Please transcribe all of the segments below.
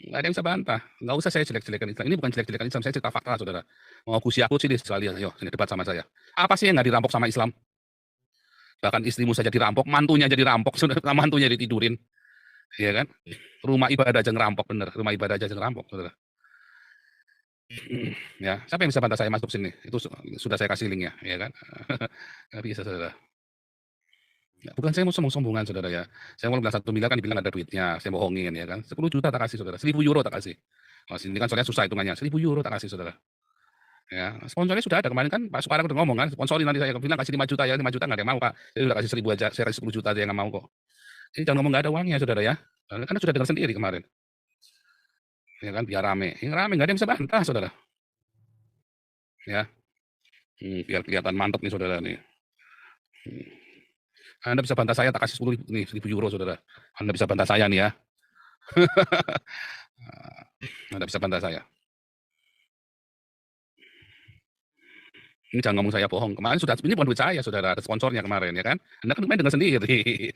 Nggak ada yang bisa bantah. Nggak usah saya jelek-jelekan Islam. Ini bukan jelek-jelekan Islam, saya cerita fakta, saudara. Mau kusi aku sini sekalian, ayo sini debat sama saya. Apa sih yang nggak dirampok sama Islam? Bahkan istrimu saja dirampok, mantunya jadi rampok, saudara, mantunya ditidurin, ya kan? Rumah ibadah aja ngerampok, bener. Rumah ibadah aja ngerampok, saudara. Ya, siapa yang bisa bantah saya masuk sini? Itu sudah saya kasih linknya, ya kan? Nggak bisa, saudara. Ya, bukan saya mau sombong-sombongan, saudara ya. Saya mau bilang 1 miliar kan dibilang ada duitnya, saya bohongin ya kan. 10 juta tak kasih, saudara. 1.000 euro tak kasih. Mas ini kan soalnya susah hitungannya. 1.000 euro tak kasih, saudara. Ya, sponsornya sudah ada kemarin kan Pak Sukarno udah ngomong kan, sponsorin nanti saya bilang kasih 5 juta ya, 5 juta nggak ada yang mau Pak. Saya udah kasih 1.000 aja, saya kasih 10 juta aja yang nggak mau kok. Jadi jangan ngomong nggak ada uangnya, saudara ya. Karena sudah dengar sendiri kemarin. Ya kan, biar rame. Yang rame nggak ada yang bisa bantah, saudara. Ya, biar kelihatan mantap nih, saudara nih. Anda bisa bantah saya tak kasih 10 nih, 1.000 euro, saudara. Anda bisa bantah saya nih ya. Anda bisa bantah saya. Ini jangan ngomong saya bohong. Kemarin sudah, ini bukan duit saya, saudara. Ada sponsornya kemarin, ya kan? Anda kan kemarin dengar sendiri,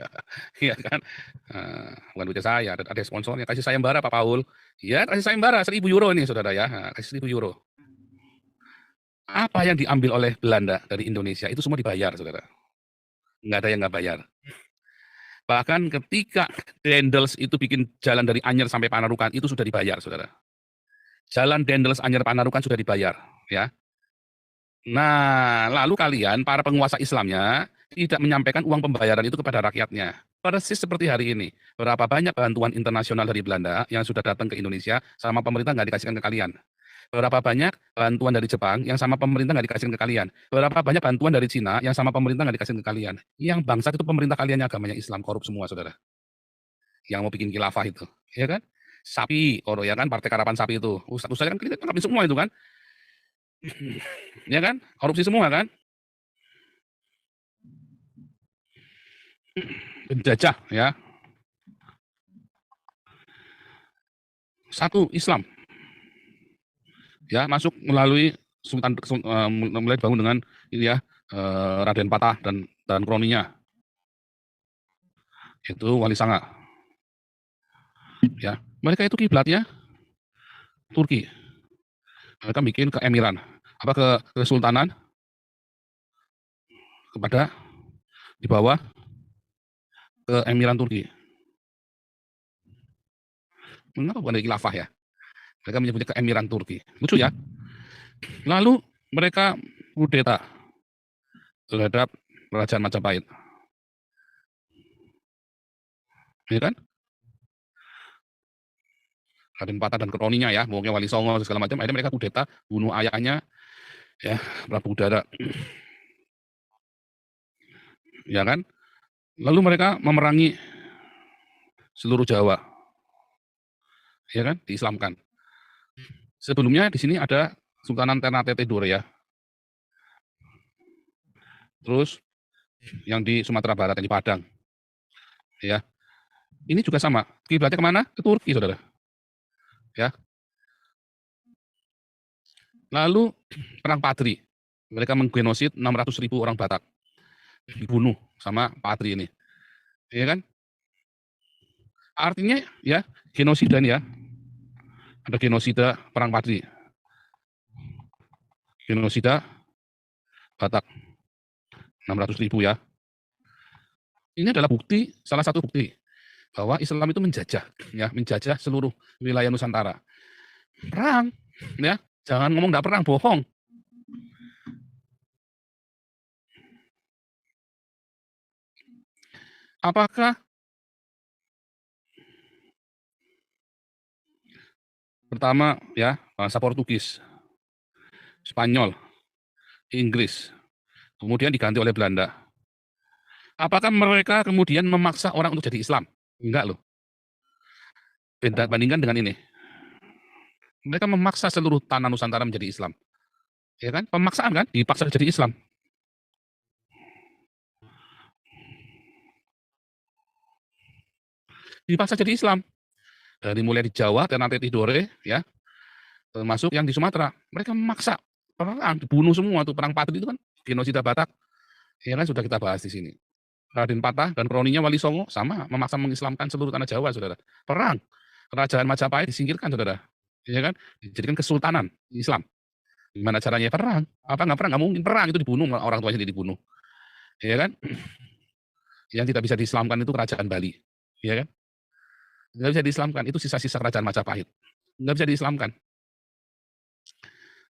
ya kan? Bukan duit saya, ada sponsornya. Kasih sayembara Pak Paul. Ya, kasih sayembara 1.000 euro ini, saudara ya. Kasih 1.000 euro. Apa yang diambil oleh Belanda dari Indonesia itu semua dibayar, saudara. Nggak ada yang nggak bayar. Bahkan ketika Dendels itu bikin jalan dari Anyer sampai Panarukan itu sudah dibayar, saudara. Jalan Dendels Anyer Panarukan sudah dibayar, ya. Nah, lalu kalian para penguasa Islamnya tidak menyampaikan uang pembayaran itu kepada rakyatnya. Persis seperti hari ini. Berapa banyak bantuan internasional dari Belanda yang sudah datang ke Indonesia sama pemerintah nggak dikasihkan ke kalian. Berapa banyak bantuan dari Jepang yang sama pemerintah nggak dikasihkan ke kalian. Berapa banyak bantuan dari Cina yang sama pemerintah nggak dikasihkan ke kalian. Yang bangsat itu pemerintah kalian yang agamanya Islam, korup semua, saudara. Yang mau bikin khilafah itu. Ya kan? Sapi, ya kan, Partai Karapan Sapi itu. Ustaz-ustaz kan kita tangkapin semua itu kan. Ya kan? Korupsi semua kan? Penjajah ya. Satu Islam. Ya, masuk melalui Sultan mulai bangun dengan ini ya, Raden Patah dan kroninya. Itu Wali Sanga. Ya, mereka itu kiblatnya Turki. Mereka bikin keemiran, apa kesultanan kepada di bawah keemiran Turki. Mengapa bukan dari khilafah ya? Mereka menyebutnya keemiran Turki. Lucu ya. Lalu mereka kudeta terhadap kerajaan Majapahit. Ya kan? Raden Patah dan kroninya ya, maunya Wali Songo segala macam. Akhirnya mereka kudeta, bunuh ayahnya, ya Prabu Udara, ya kan? Lalu mereka memerangi seluruh Jawa, ya kan? Diislamkan. Sebelumnya di sini ada Sultanan Ternate Tidore ya. Terus yang di Sumatera Barat, yang di Padang, ya. Ini juga sama. Kiblatnya kemana? Ke Turki, saudara. Ya. Lalu perang Padri. Mereka menggenosid 600.000 orang Batak. Dibunuh sama Padri ini. Ya kan? Artinya ya, genosida ini ya. Ada genosida perang Padri. Genosida Batak. 600.000 ya. Ini adalah bukti, salah satu bukti bahwa Islam itu menjajah seluruh wilayah Nusantara. Perang, ya. Jangan ngomong enggak perang, bohong. Apakah pertama ya bahasa Portugis, Spanyol, Inggris, kemudian diganti oleh Belanda. Apakah mereka kemudian memaksa orang untuk jadi Islam? Enggak loh. Bandingkan dengan ini. Mereka memaksa seluruh tanah Nusantara menjadi Islam. Ya kan? Pemaksaan kan? Dipaksa jadi Islam. Dipaksa jadi Islam. Dari mulai di Jawa, Ternate Tidore, ya, termasuk yang di Sumatera. Mereka memaksa perang, dibunuh semua tuh. Perang Patri itu kan genosida Batak. Ya kan, sudah kita bahas di sini. Raden Patah dan kroninya Wali Songo sama memaksa mengislamkan seluruh tanah Jawa, saudara. Perang. Kerajaan Majapahit disingkirkan, Saudara. Ya kan? Dijadikan kesultanan Islam. Gimana caranya? Perang. Apa nggak perang? Nggak mungkin perang, itu dibunuh, orang tuanya sendiri dibunuh. Ya kan? Yang tidak bisa diislamkan itu kerajaan Bali. Ya kan? Nggak bisa diislamkan, itu sisa-sisa kerajaan Majapahit. Nggak bisa diislamkan.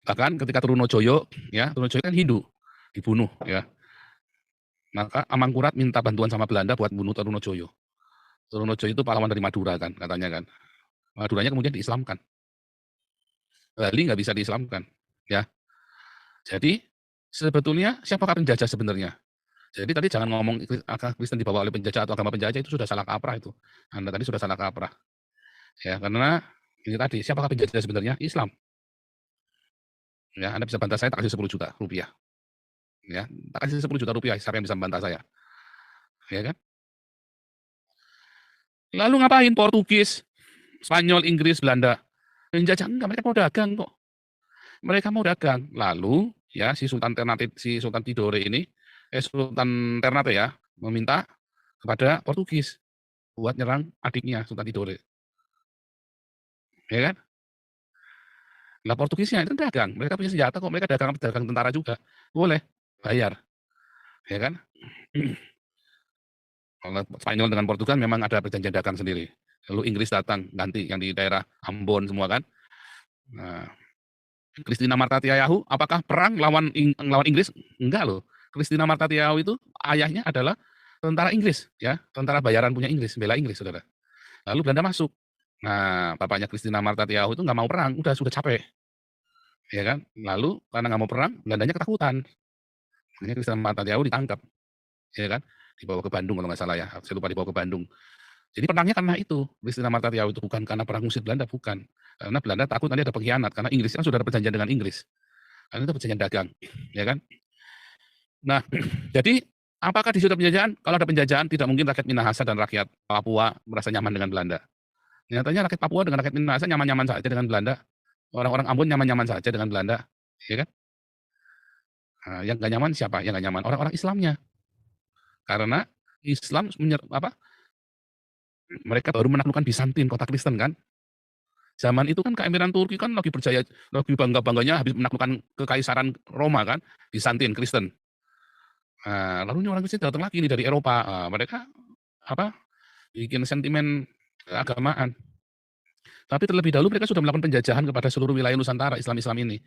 Bahkan ketika Trunojoyo, ya, Trunojoyo kan Hindu, dibunuh, ya. Maka Amangkurat minta bantuan sama Belanda buat bunuh Trunojoyo. Trunojoyo itu pahlawan dari Madura kan, katanya kan. Maduranya kemudian diislamkan. Bali nggak bisa diislamkan, ya. Jadi sebetulnya siapakah penjajah sebenarnya? Jadi tadi jangan ngomong Kristen dibawa oleh penjajah atau agama penjajah, itu sudah salah kaprah itu. Anda tadi sudah salah kaprah. Ya, karena ini tadi siapakah penjajah sebenarnya? Islam. Ya, Anda bisa bantah saya tak kasih 10 juta rupiah. Ya, tak kasih 10 juta rupiah siapa yang bisa membantah saya. Ya kan? Lalu ngapain Portugis, Spanyol, Inggris, Belanda? Penjajah enggak, mereka mau dagang kok. Mereka mau dagang. Lalu ya si Sultan Ternate, si Sultan Tidore ini, Sultan Ternate ya, meminta kepada Portugis buat nyerang adiknya Sultan Tidore. Ya kan? Lah Portugisnya itu dagang, mereka punya senjata kok, mereka dagang tentara juga. Boleh, bayar. Ya kan? Kalau Spanyol dengan Portugal memang ada perjanjian dagang sendiri. Lalu Inggris datang ganti yang di daerah Ambon semua kan. Nah, Christina Marta Tiayahu apakah perang lawan Inggris? Enggak loh. Christina Marta Tiayahu itu ayahnya adalah tentara Inggris, ya, tentara bayaran punya Inggris, bela Inggris, Saudara. Lalu Belanda masuk. Nah, bapaknya Christina Marta Tiayahu itu nggak mau perang, sudah capek. Ya kan? Lalu karena nggak mau perang, Belandanya ketakutan. Akhirnya Christina Marta Tiayahu ditangkap. Ya kan? Dibawa ke Bandung kalau nggak salah ya. Saya lupa dibawa ke Bandung. Jadi perangnya karena itu. Christina Marta Tiayahu itu bukan karena perang ngusir Belanda, bukan. Karena Belanda takut nanti ada pengkhianat karena Inggris kan sudah ada perjanjian dengan Inggris. Karena itu perjanjian dagang, ya kan? Nah, jadi apakah di situ penjajahan? Kalau ada penjajahan, tidak mungkin rakyat Minahasa dan rakyat Papua merasa nyaman dengan Belanda. Nyatanya rakyat Papua dengan rakyat Minahasa nyaman-nyaman saja dengan Belanda. Orang-orang Ambon nyaman-nyaman saja dengan Belanda, ya kan? Nah, yang nggak nyaman siapa? Yang nggak nyaman orang-orang Islamnya. Karena Islam mereka baru menaklukkan Bizantin, kota Kristen kan. Zaman itu kan keemiran Turki kan lagi berjaya, lagi bangga-bangganya habis menaklukkan kekaisaran Roma kan, Bizantin, Kristen. Nah, lalu ini orang Kristen datang lagi nih dari Eropa. Mereka apa? Bikin sentimen keagamaan. Tapi terlebih dahulu mereka sudah melakukan penjajahan kepada seluruh wilayah Nusantara Islam-Islam ini.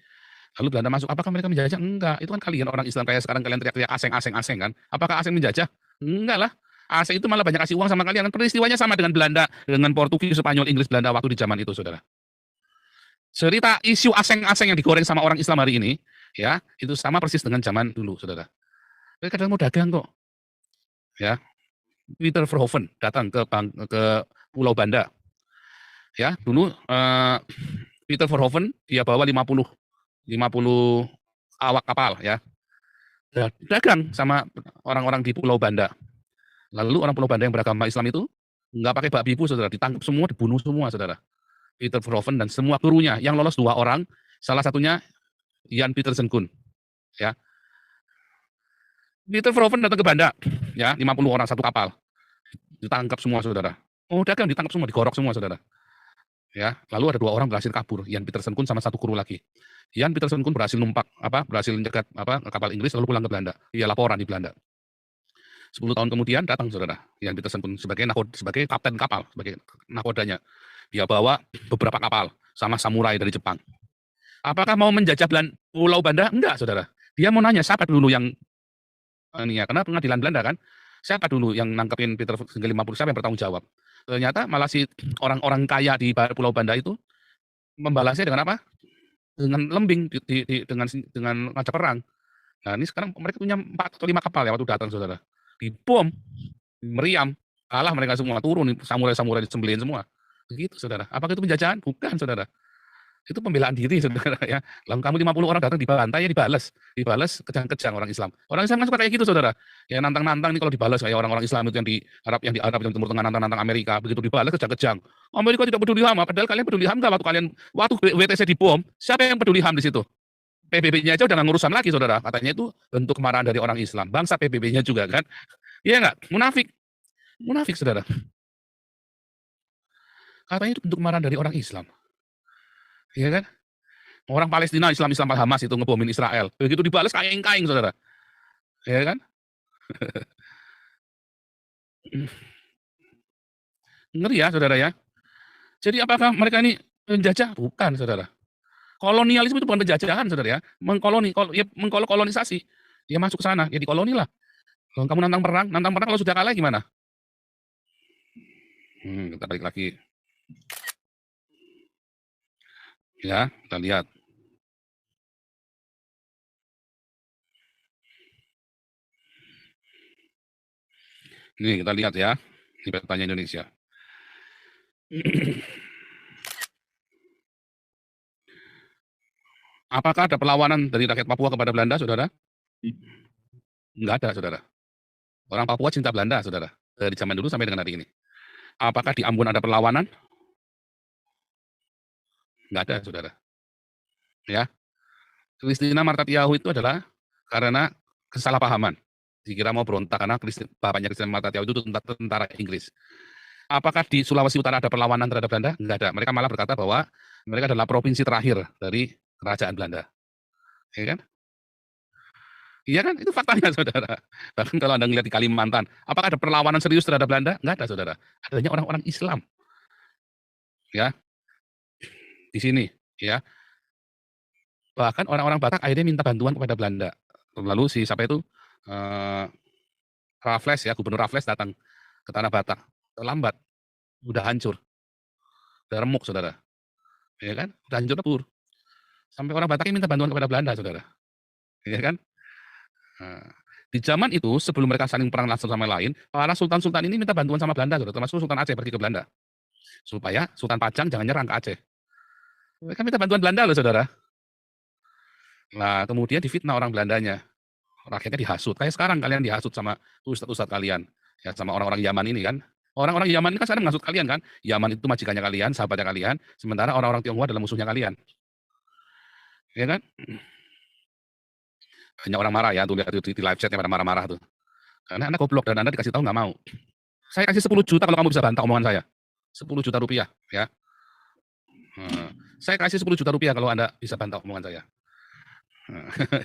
Lalu Belanda masuk, apakah mereka menjajah? Enggak. Itu kan kalian orang Islam kayak sekarang kalian teriak-teriak asing kan. Apakah asing menjajah? Enggak lah. Asing itu malah banyak kasih uang sama kalian. Peristiwanya sama dengan Belanda, dengan Portugis, Spanyol, Inggris, Belanda waktu di zaman itu, Saudara. Cerita isu asing-asing yang digoreng sama orang Islam hari ini, ya, itu sama persis dengan zaman dulu, Saudara. Mereka datang mau dagang kok. Ya. Peter Verhoeven datang ke Pulau Banda. Ya, dulu Peter Verhoeven dia bawa 50 awak kapal ya. Dagang sama orang-orang di Pulau Banda. Lalu orang Pulau Banda yang beragama Islam itu nggak pakai babi bu, Saudara, ditangkap semua, dibunuh semua, Saudara. Peter Verhoeven dan semua krunya, yang lolos 2 orang, salah satunya Jan Pietersen Koen. Ya. Peter Verhoeven datang ke Banda, ya, 50 orang satu kapal. Ditangkap semua, Saudara. Oh, dagang ditangkap semua, digorok semua, Saudara. Ya, lalu ada 2 orang berhasil kabur, Jan Pietersen Koen sama 1 kru lagi. Jan Pietersen Koen berhasil berhasil mencegat kapal Inggris lalu pulang ke Belanda. Dia laporan di Belanda. 10 tahun kemudian datang, Saudara, Jan Pietersen Koen sebagai kapten kapal, sebagai nakodanya. Dia bawa beberapa kapal sama samurai dari Jepang. Apakah mau menjajah Pulau Banda? Enggak, Saudara. Dia mau nanya siapa dulu yang ini ya, karena pengadilan Belanda kan. Siapa dulu yang nangkepin Peter 50, siapa yang bertanggung jawab? Ternyata malah si orang-orang kaya di Pulau Banda itu membalasnya dengan apa? Dengan lembing dengan ngajak perang. Nah, ini sekarang mereka punya 4 atau 5 kapal ya waktu datang, Saudara. Dibom, meriam, kalah mereka semua, turun samurai-samurai disembelih semua. Begitu, Saudara. Apakah itu penjajahan? Bukan, Saudara. Itu pembelaan diri, Saudara ya. Lalu kamu 50 orang datang dibantai ya dibalas kejang-kejang orang Islam. Orang Islam kan suka kayak gitu, Saudara. Ya nantang-nantang nih kalau dibalas kayak orang-orang Islam itu yang di Arab yang Timur Tengah nantang-nantang Amerika, begitu dibalas kejang-kejang. Amerika tidak peduli HAM, padahal kalian peduli HAM enggak waktu WTC dibom, siapa yang peduli HAM di situ? PBB-nya aja udah nggak ngurusan lagi, Saudara. Katanya itu bentuk kemarahan dari orang Islam. Bangsa PBB-nya juga kan. Iya enggak? Munafik. Munafik, Saudara. Katanya itu bentuk kemarahan dari orang Islam, ya kan? Orang Palestina Islam-Islam Hamas itu ngebomin Israel, begitu dibalas kaing-kaing Saudara, ya kan? Ngeri ya Saudara ya. Jadi apakah mereka ini penjajah? Bukan Saudara. Kolonialisme itu bukan penjajahan Saudara ya, mengkolonisasi. Dia masuk ke sana, ya dikoloni lah. Kalau kamu nantang perang kalau sudah kalah gimana? Kita balik lagi. Ya, kita lihat. Ini kita lihat ya, ini petanya Indonesia. Apakah ada perlawanan dari rakyat Papua kepada Belanda, Saudara? Enggak ada, Saudara. Orang Papua cinta Belanda, Saudara. Dari zaman dulu sampai dengan hari ini. Apakah di Ambon ada perlawanan? Enggak ada, Saudara. Ya, Christina Martatiahu itu adalah karena kesalahpahaman. Dikira mau berontak karena bapaknya Christina Martatiahu itu tentara Inggris. Apakah di Sulawesi Utara ada perlawanan terhadap Belanda? Enggak ada. Mereka malah berkata bahwa mereka adalah provinsi terakhir dari kerajaan Belanda. Ya kan? Iya kan? Itu faktanya, Saudara. Bahkan kalau Anda melihat di Kalimantan, apakah ada perlawanan serius terhadap Belanda? Enggak ada, Saudara. Adanya orang-orang Islam. Ya, di sini, ya. Bahkan orang-orang Batak akhirnya minta bantuan kepada Belanda. Lalu si siapa itu? Raffles ya, Gubernur Raffles datang ke tanah Batak. Terlambat, udah hancur, udah remuk, Saudara. Ya kan? Udah hancur lebur. Sampai orang Batak minta bantuan kepada Belanda, Saudara. Ya kan? Nah, di zaman itu sebelum mereka saling perang satu sama lain, para sultan-sultan ini minta bantuan sama Belanda, Saudara. Termasuk Sultan Aceh pergi ke Belanda. Supaya Sultan Pajang jangan nyerang ke Aceh. Mereka minta bantuan Belanda loh, Saudara. Nah, kemudian difitnah orang Belandanya. Rakyatnya dihasut. Kayak sekarang kalian dihasut sama ustadz-ustadz kalian. Ya, sama orang-orang Yaman ini kan. Orang-orang Yaman ini kan sekarang menghasut kalian kan. Yaman itu majikannya kalian, sahabatnya kalian. Sementara orang-orang Tionghoa adalah musuhnya kalian. Ya kan? Banyak orang marah ya, tuh lihat di live chatnya pada marah-marah tuh. Karena Anda goblok dan Anda dikasih tahu nggak mau. Saya kasih 10 juta kalau kamu bisa bantah omongan saya. 10 juta rupiah, ya. Saya kasih 10 juta rupiah kalau Anda bisa bantah omongan saya.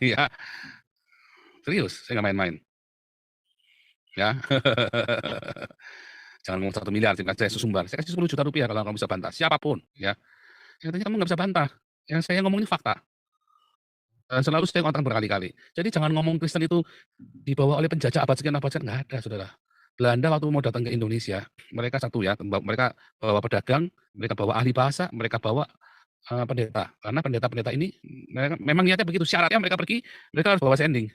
Ya, serius, saya nggak main-main. Ya. Jangan ngomong 1 miliar, saya sesumbar. Saya kasih 10 juta rupiah kalau kamu bisa bantah, siapapun, ya. Katanya kamu nggak bisa bantah. Yang saya ngomong ini fakta. Dan selalu saya kontak berkali-kali. Jadi jangan ngomong Kristen itu dibawa oleh penjajah abad sekian, nggak ada, Saudara. Belanda waktu mau datang ke Indonesia, mereka satu ya, mereka bawa pedagang, mereka bawa ahli bahasa, mereka bawa pendeta. Karena pendeta-pendeta ini mereka memang niatnya begitu, syaratnya mereka pergi, mereka harus bawa sending.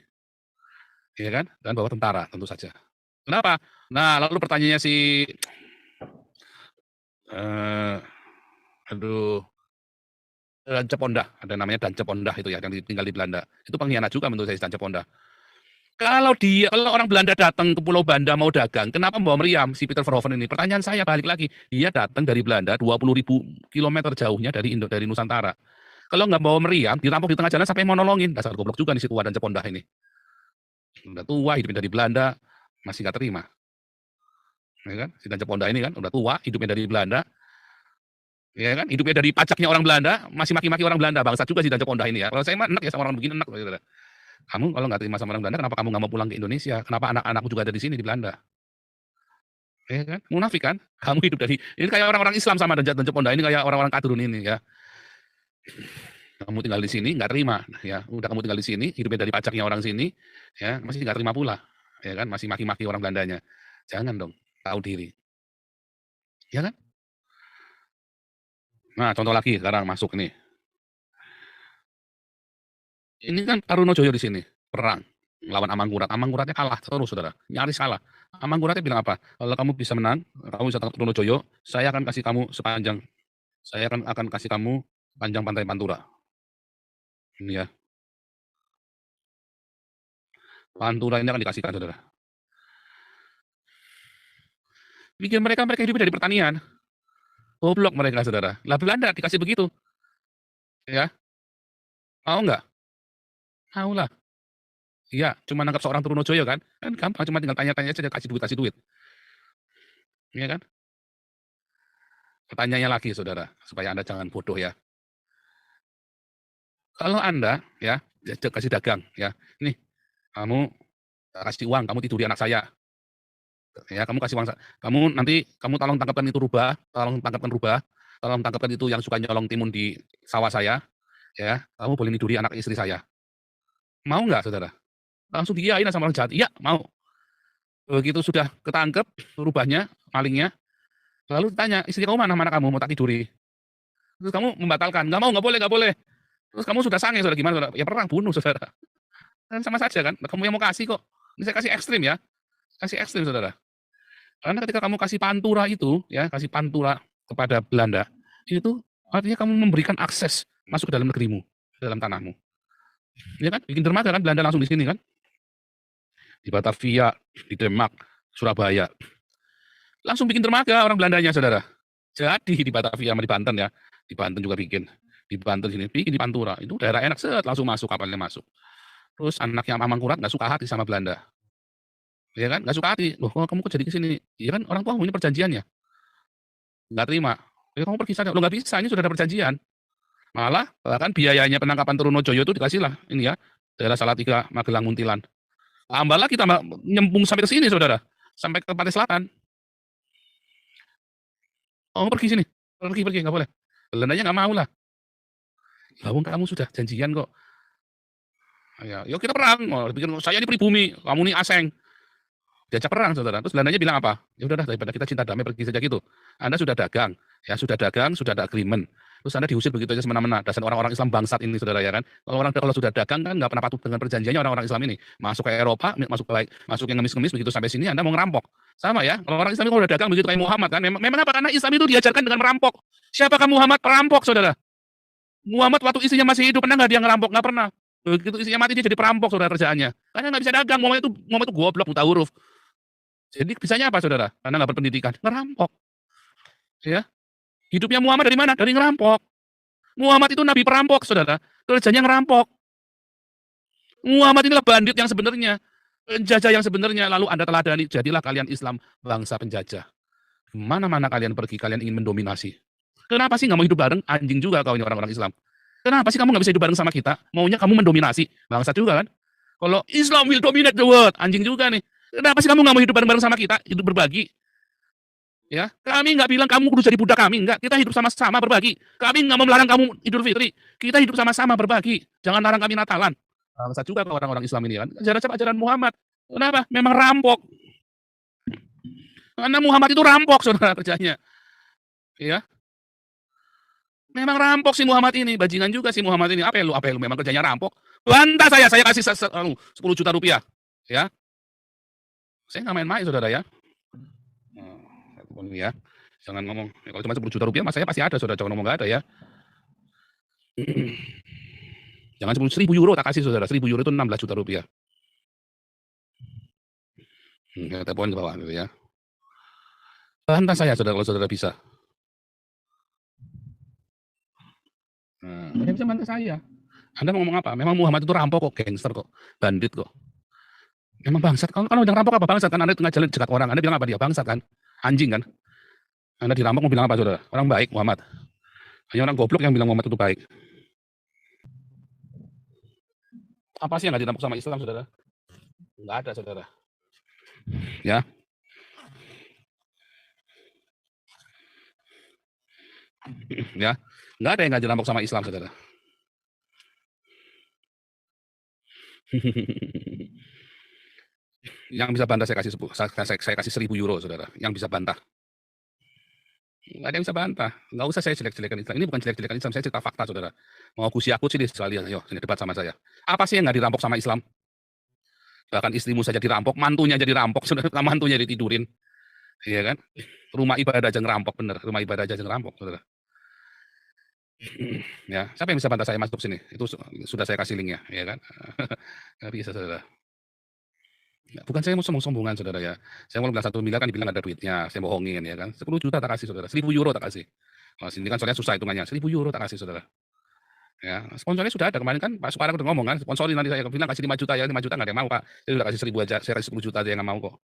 Ya kan? Dan bawa tentara tentu saja. Kenapa? Nah, lalu pertanyaannya si aduh, Dancep Ondah, ada namanya Dancep Ondah itu ya, yang tinggal di Belanda. Itu pengkhianat juga menurut saya Dancep Ondah. Kalau orang Belanda datang ke Pulau Banda mau dagang, kenapa membawa meriam si Peter Verhoeven ini? Pertanyaan saya balik lagi, dia datang dari Belanda 20.000 kilometer jauhnya dari Nusantara. Kalau nggak bawa meriam, dirampok di tengah jalan sampai mau nolongin. Dasar goblok juga nih si tua dan Cepondah ini. Udah tua, hidupnya dari Belanda, masih nggak terima. Ya kan? Si Dan Cepondah ini kan udah tua, hidupnya dari Belanda, ya kan? Hidupnya dari pajaknya orang Belanda, masih maki-maki orang Belanda. Bangsat juga si Dan Cepondah ini ya. Kalau saya mah enak ya sama orang begini, enak. Kamu kalau nggak terima sama orang Belanda, kenapa kamu nggak mau pulang ke Indonesia? Kenapa anak-anakmu juga ada di sini di Belanda? Ya kan? Munafik kan? Kamu hidup dari ini kayak orang-orang Islam sama dan Ponda ini kayak orang-orang Kadrun ini ya. Kamu tinggal di sini nggak terima, ya. Udah kamu tinggal di sini, hidupnya dari pajaknya orang sini, ya masih nggak terima pula, ya kan? Masih maki-maki orang Belandanya. Jangan dong, tahu diri, ya kan? Nah, contoh lagi sekarang masuk nih. Ini kan Tarunojoyo di sini perang melawan Amangkurat. Amangkuratnya kalah terus, saudara. Nyaris kalah. Amangkuratnya bilang apa? Kalau kamu bisa menang, kamu bisa tangkap Tarunojoyo, saya akan kasih kamu saya akan kasih kamu panjang pantai Pantura. Ini ya, Pantura ini akan dikasihkan, saudara. Bikin mereka hidup dari pertanian. Goblok mereka, saudara. Lah Belanda dikasih begitu, ya. Mau nggak? Mau lah. Iya, cuma nangkap seorang Trunojoyo kan. Kan gampang, cuma tinggal tanya-tanya saja, kasih duit. Iya kan? Pertanyaannya lagi saudara, supaya Anda jangan bodoh ya. Kalau Anda ya, kasih dagang ya, "Nih, kamu kasih uang, kamu tiduri anak saya." Ya, kamu kasih uang, "Kamu nanti kamu tolong tangkapkan itu rubah, tolong tangkapkan rubah, tolong tangkapkan itu yang suka nyolong timun di sawah saya, ya, kamu boleh niduri anak istri saya." Mau nggak saudara? Langsung diiyain sama orang jahat, "Iya, mau." Begitu sudah ketangkep rubahnya, malingnya, lalu tanya, "Istri kamu mana? Mana kamu? Mau tak tiduri." Terus kamu membatalkan, "Nggak mau, nggak boleh, nggak boleh." Terus kamu sudah sange saudara, gimana saudara? Ya perang, bunuh saudara. Kan sama saja kan, kamu yang mau kasih kok. Ini saya kasih ekstrim ya, kasih ekstrim saudara. Karena ketika kamu kasih pantura itu, ya, kasih pantura kepada Belanda, itu artinya kamu memberikan akses masuk ke dalam negerimu, ke dalam tanahmu. Ya kan, bikin dermaga kan Belanda langsung di sini kan, di Batavia, di Denmark, Surabaya. Langsung bikin dermaga orang Belandanya saudara. Jadi di Batavia sama di Banten ya, di Banten juga bikin. Di Banten sini bikin di Pantura, itu daerah enak set langsung masuk kapalnya masuk. Terus anaknya Amangkurat nggak suka hati sama Belanda, ya kan, nggak suka hati, "Loh kok kamu kok jadi ke sini?" Ya kan orang tua ini perjanjiannya, nggak terima. "Ya kamu pergi saja." "Loh nggak bisa, ini sudah ada perjanjian." Malah bahkan biayanya penangkapan Trunojoyo itu dikasihlah ini ya, daerah Salatiga, Magelang, Muntilan. Tambah lagi tambah nyembung sampai ke sini saudara, sampai ke pantai selatan. "Oh pergi sini, pergi pergi, nggak boleh." Belandanya nggak mau lah, "Lah wong kamu sudah janjian kok." Ya, "Ya kita perang, oh pikir saya ini pribumi, kamu ini aseng." Diajak perang saudara, terus Belandanya bilang apa, "Ya udah dah daripada kita cinta damai pergi saja gitu. Anda sudah dagang, ya sudah dagang, sudah ada agreement, terus Anda diusir begitu aja semena-mena, dasar orang-orang Islam bangsat ini saudara ya kan. Kalau sudah dagang kan nggak pernah patuh dengan perjanjiannya orang-orang Islam ini. Masuk ke Eropa, masuk yang ngemis-ngemis begitu sampai sini Anda mau ngerampok. Sama ya, kalau orang Islam kalau udah dagang begitu kayak Muhammad kan, memang apa? Karena Islam itu diajarkan dengan merampok. Siapakah Muhammad? Perampok saudara. Muhammad waktu istrinya masih hidup pernah nggak dia ngerampok? Nggak pernah. Begitu istrinya mati dia jadi perampok saudara kerjaannya. Karena nggak bisa dagang, Muhammad itu goblok buta huruf. Jadi bisanya apa saudara? Karena nggak berpendidikan, ngerampok, ya. Hidupnya Muhammad dari mana? Dari ngerampok. Muhammad itu nabi perampok saudara, kerjanya ngerampok. Muhammad inilah bandit yang sebenarnya, penjajah yang sebenarnya, lalu Anda teladani, jadilah kalian Islam bangsa penjajah. Mana-mana kalian pergi, kalian ingin mendominasi. Kenapa sih nggak mau hidup bareng? Anjing juga kau ini orang-orang Islam. Kenapa sih kamu nggak bisa hidup bareng sama kita? Maunya kamu mendominasi, bangsa juga kan? Kalau Islam will dominate the world, anjing juga nih. Kenapa sih kamu nggak mau hidup bareng-bareng sama kita? Hidup berbagi, ya, kami nggak bilang kamu kudu jadi budak kami, enggak. Kita hidup sama-sama berbagi. Kami nggak mau melarang kamu Idul Fitri. Kita hidup sama-sama berbagi. Jangan larang kami Natalan. Bangsat juga kalau orang-orang Islam ini kan. Ajaran Muhammad. Kenapa? Memang rampok. Karena Muhammad itu rampok saudara kerjanya. Ya, memang rampok si Muhammad ini. Bajingan juga si Muhammad ini. Apa ya lu memang kerjanya rampok. Bantah saya kasih 10 juta rupiah. Ya, saya nggak main-main saudara ya. Ya, jangan ngomong. Ya, kalau cuma 10 juta rupiah, mas saya pasti ada saudara. Jangan ngomong nggak ada ya. Jangan 10.000 euro tak kasih saudara, 1.000 euro itu 16 juta rupiah. Ya, telepon ke bawah gitu ya. Bantah saya saudara kalau saudara bisa. Nah, bisa bantah saya. Anda mau ngomong apa? Memang Muhammad itu rampok kok, gangster kok, bandit kok. Memang bangsat. Kalau udah rampok apa bangsat kan? Anda tengah jalan cekat orang, Anda bilang apa dia? Bangsat kan? Anjing kan? Anda dirampok mau bilang apa saudara? Orang baik Muhammad. Hanya orang goblok yang bilang Muhammad itu baik. Apa sih yang nggak dirampok sama Islam saudara? Nggak ada saudara. Ya, ya, nggak ada yang nggak dirampok sama Islam saudara. Yang bisa bantah saya kasih 1.000 euro saudara. Yang bisa bantah. Nggak ada yang bisa bantah. Nggak usah saya jelek-jelekan Islam. Ini bukan jelek-jelekan Islam, saya cerita fakta saudara. Mau aku sini sekalian, ayo sini debat sama saya. Apa sih yang nggak dirampok sama Islam? Bahkan istrimu saja dirampok, mantunya jadi rampok, saudara, mantunya ditidurin, iya kan? Rumah ibadah aja ngerampok, bener, rumah ibadah aja ngerampok, saudara. Ya, siapa yang bisa bantah saya masuk sini? Itu sudah saya kasih linknya, ya kan? Nggak bisa, saudara. Ya, bukan saya mau sombong-sombongan, saudara ya. Saya mau bilang 1 miliar kan dibilang ada duitnya, saya bohongin, ya kan? 10 juta tak kasih, saudara. 1.000 euro tak kasih. Oh, sini kan soalnya susah hitungannya. 1.000 euro tak kasih, saudara. Ya, sponsornya sudah ada kemarin kan Pak Sukarno udah ngomong kan, sponsorin nanti saya bilang kasih 5 juta ya, 5 juta nggak ada yang mau Pak. Saya udah kasih 1.000 aja, saya kasih 10 juta aja yang nggak mau kok.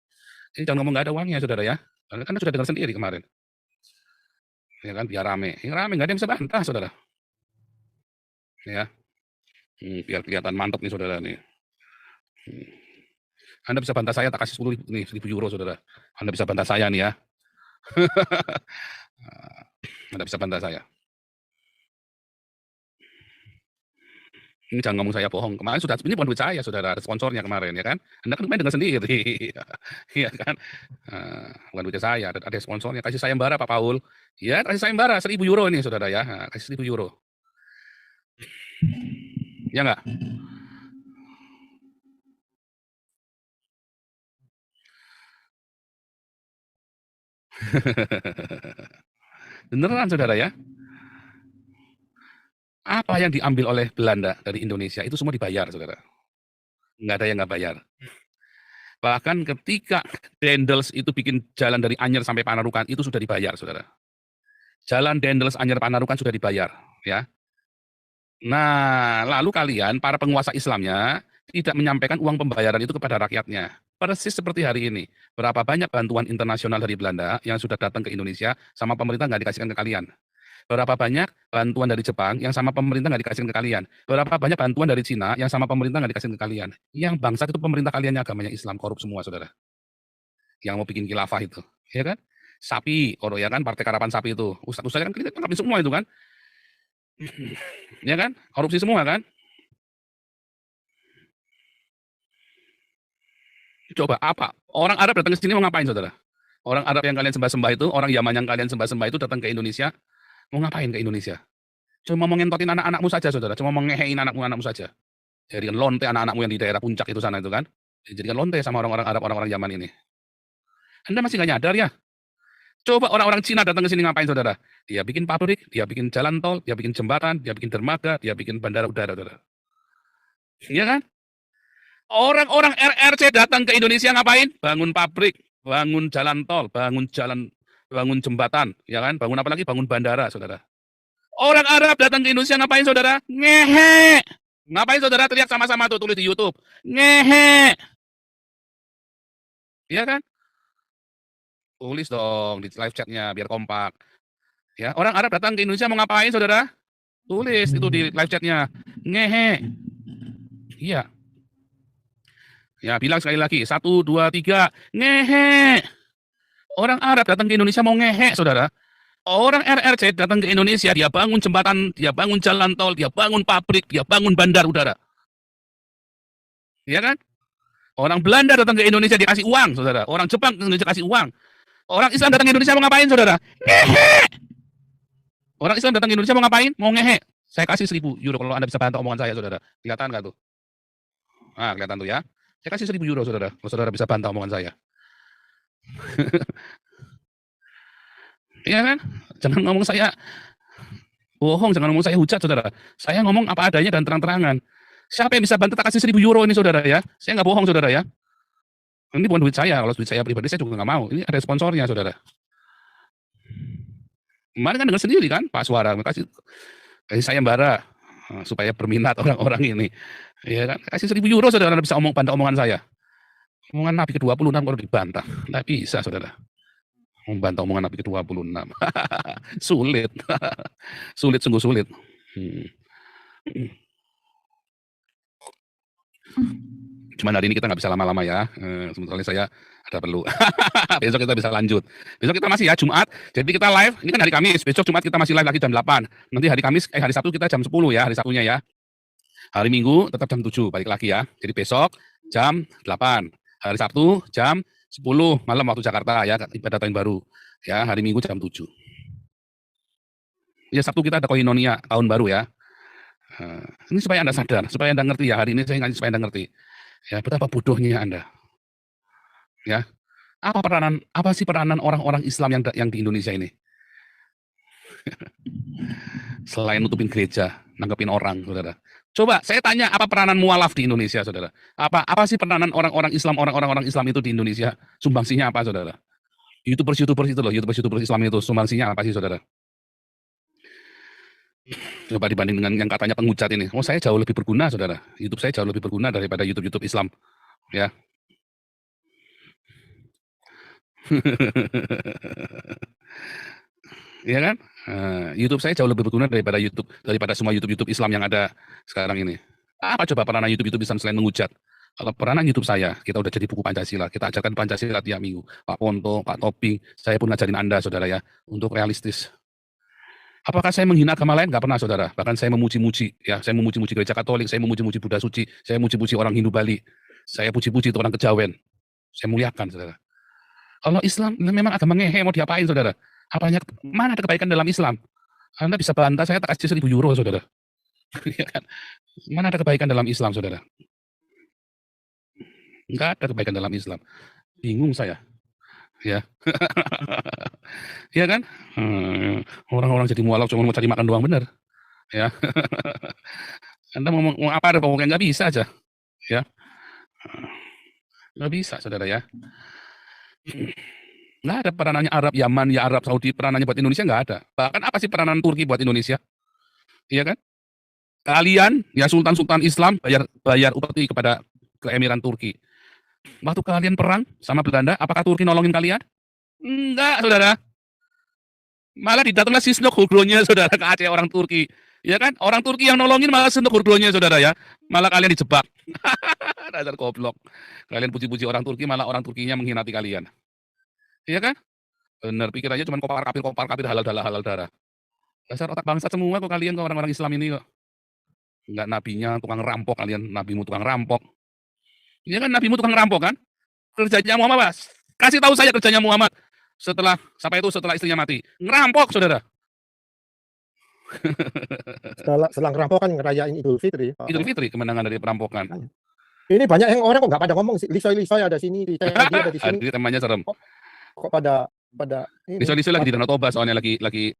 Jadi jangan ngomong nggak ada uangnya saudara ya. Karena sudah dengar sendiri kemarin. ya kan, biar rame. Yang rame nggak ada yang bisa bantah, saudara. Ya, biar kelihatan mantap nih saudara nih. Anda bisa bantah saya tak kasih 10 nih, 1.000 euro saudara. Anda bisa bantah saya nih ya. Anda bisa bantah saya. Ini jangan ngomong saya bohong. Kemarin sudah, ini bukan duit saya saudara, ada sponsornya kemarin ya kan. Anda kan main dengan sendiri. Iya kan. Bukan duit saya, ada sponsornya. Kasih sayembara Pak Paul. Ya, kasih sayembara 1.000 euro ini saudara ya. Kasih 1.000 euro. Ya enggak? Beneran saudara ya. Apa yang diambil oleh Belanda dari Indonesia itu semua dibayar saudara. Nggak ada yang nggak bayar. Bahkan ketika Dendels itu bikin jalan dari Anyer sampai Panarukan itu sudah dibayar saudara. Jalan Dendels Anyer Panarukan sudah dibayar ya. Nah, lalu kalian para penguasa Islamnya tidak menyampaikan uang pembayaran itu kepada rakyatnya. Persis seperti hari ini. Berapa banyak bantuan internasional dari Belanda yang sudah datang ke Indonesia sama pemerintah nggak dikasihkan ke kalian. Berapa banyak bantuan dari Jepang yang sama pemerintah nggak dikasihkan ke kalian. Berapa banyak bantuan dari Cina yang sama pemerintah nggak dikasihkan ke kalian. Yang bangsat itu pemerintah kaliannya agamanya Islam, korup semua saudara. Yang mau bikin khilafah itu. Ya kan? Sapi, ya kan, Partai Karapan Sapi itu. Ustaz-ustaz kan kita tangkapin semua itu kan. Ya kan? Korupsi semua kan? Coba apa? Orang Arab datang ke sini mau ngapain, saudara? Orang Arab yang kalian sembah-sembah itu, orang Yaman yang kalian sembah-sembah itu datang ke Indonesia, mau ngapain ke Indonesia? Cuma mau ngentotin anak-anakmu saja, saudara. Cuma mau ngehein anakmu saja. Jadikan lonte anak-anakmu yang di daerah puncak itu sana itu kan. Jadikan lonte sama orang-orang Arab, orang-orang Yaman ini. Anda masih nggak nyadar ya? Coba orang-orang Cina datang ke sini ngapain, saudara? Dia bikin pabrik, dia bikin jalan tol, dia bikin jembatan, dia bikin dermaga, dia bikin bandara udara, saudara. Iya kan? Orang-orang RRC datang ke Indonesia ngapain? Bangun pabrik, bangun jalan tol, bangun jembatan, ya kan? Bangun apa lagi? Bangun bandara, saudara. Orang Arab datang ke Indonesia ngapain, saudara? Ngehe. Ngapain saudara teriak sama-sama tuh, tulis di YouTube? Ngehe. Iya kan? Tulis dong di live chatnya biar kompak. Ya, orang Arab datang ke Indonesia mau ngapain, saudara? Tulis itu di live chatnya. Ngehe. Iya. Ya, bilang sekali lagi. 1, 2, 3. Ngehe. Orang Arab datang ke Indonesia mau ngehe, saudara. Orang RRC datang ke Indonesia, dia bangun jembatan, dia bangun jalan tol, dia bangun pabrik, dia bangun bandar udara. Iya kan? Orang Belanda datang ke Indonesia, dia kasih uang, saudara. Orang Jepang ke Indonesia kasih uang. Orang Islam datang ke Indonesia mau ngapain, saudara? Ngehe. Orang Islam datang ke Indonesia mau ngapain? Mau ngehe. Saya kasih 1.000 euro kalau Anda bisa bantu omongan saya, saudara. Kelihatan nggak tuh? Nah, kelihatan tuh ya. Saya kasih 1.000 euro, saudara. Kalau saudara bisa bantah omongan saya. Iya kan? Jangan ngomong saya bohong, jangan ngomong saya hujat, saudara. Saya ngomong apa adanya dan terang-terangan. Siapa yang bisa bantu tak kasih 1.000 euro ini, saudara ya? Saya nggak bohong, saudara ya. Ini bukan duit saya. Kalau duit saya pribadi, saya juga nggak mau. Ini ada sponsornya, saudara. Kemarin kan dengar sendiri kan, Pak Suara kasih sayembara supaya berminat orang-orang ini. Ya kan? Kasih 1.000 euro, saudara bisa bantah omongan saya. Omongan Nabi ke-26 kalau dibantah. Nggak bisa, saudara. Membantah omongan Nabi ke-26. Sulit. Sulit, sungguh sulit. Cuman hari ini kita nggak bisa lama-lama ya. Sebetulnya saya ada perlu. Besok kita bisa lanjut. Besok kita masih ya Jumat. Jadi kita live. Ini kan hari Kamis. Besok Jumat kita masih live lagi jam 8. Nanti hari Kamis, hari Sabtu kita jam 10 ya. Hari Sabtunya ya. Hari Minggu tetap jam 7. Balik lagi ya. Jadi besok jam 8. Hari Sabtu jam 10 malam waktu Jakarta ya. Ibadah tahun baru. Ya, hari Minggu jam 7. Ya, Sabtu kita ada koinonia tahun baru ya. Ini supaya Anda sadar, supaya Anda ngerti ya. Hari ini saya ngasih supaya Anda ngerti. Ya, betapa bodohnya Anda. Ya. Apa sih peranan orang-orang Islam yang di Indonesia ini? Selain nutupin gereja, nanggepin orang, saudara. Coba saya tanya, apa peranan mualaf di Indonesia, saudara? Apa sih peranan orang-orang Islam itu di Indonesia? Sumbangsinya apa, saudara? YouTubers itu loh, YouTubers Islam itu sumbangsinya apa sih, saudara? Coba dibanding dengan yang katanya penghujat ini. Oh, saya jauh lebih berguna, saudara. YouTube saya jauh lebih berguna daripada YouTube Islam. Ya. Iya kan? YouTube saya jauh lebih berguna daripada semua YouTube Islam yang ada sekarang ini. Apa coba peranan YouTube Islam selain menghujat? Kalau peranan YouTube saya, kita udah jadi buku Pancasila, kita ajarkan Pancasila tiap minggu. Pak Ponto, Pak Toping, saya pun ngajarin Anda, saudara ya, untuk realistis. Apakah saya menghina agama lain? Nggak pernah, saudara. Bahkan saya memuji-muji, ya, saya memuji-muji gereja Katolik, saya memuji-muji Buddha Suci, saya memuji-muji orang Hindu Bali, saya puji-puji itu orang Kejawen, saya muliakan, saudara. Kalau Islam memang agama ngehe, mau diapain, saudara? Mana ada kebaikan dalam Islam? Anda bisa bantah, saya tak kasih 1.000 euro, saudara. Iya kan? Mana ada kebaikan dalam Islam, saudara? Nggak ada kebaikan dalam Islam. Bingung saya. Ya. Iya kan? Orang-orang jadi mualaf cuma mau cari makan doang, bener. Ya. Anda mau apa ada pokoknya nggak bisa aja. Ya. Nggak bisa, saudara ya. Nggak ada peranannya Arab Yaman, ya Arab Saudi, peranannya buat Indonesia nggak ada. Bahkan apa sih peranan Turki buat Indonesia? Iya kan? Kalian, ya sultan-sultan Islam, bayar upeti kepada keemiran Turki. Waktu kalian perang sama Belanda, apakah Turki nolongin kalian? Enggak, saudara. Malah didatanglah Sisnok Hurglonya, saudara, ke Aceh orang Turki. Ya kan? Orang Turki yang nolongin malah Sisnok Hurglonya, saudara ya. Malah kalian dijebak. Dasar goblok. Kalian puji-puji orang Turki, malah orang Turkinya mengkhianati kalian. Iya kan? Bener, pikirannya cuma kopar kapir halal darah. Dasar otak bangsat semua kok kalian, kok orang-orang Islam ini kok. Enggak, nabinya tukang rampok kalian, nabimu tukang rampok. Iya kan, nabimu tukang rampok kan? Kerjanya Muhammad, Mas. Kasih tahu saya kerjanya Muhammad setelah istrinya mati. Ngerampok, saudara. Setelah ngerampok kan ngerayain Idul Fitri. Idul Fitri, kemenangan dari perampokan. Ini banyak yang orang kok nggak pada ngomong, lisoy ada sini, dia ada di sini. Temanya serem. Kok pada Lisoy lagi di Danau Toba soalnya lagi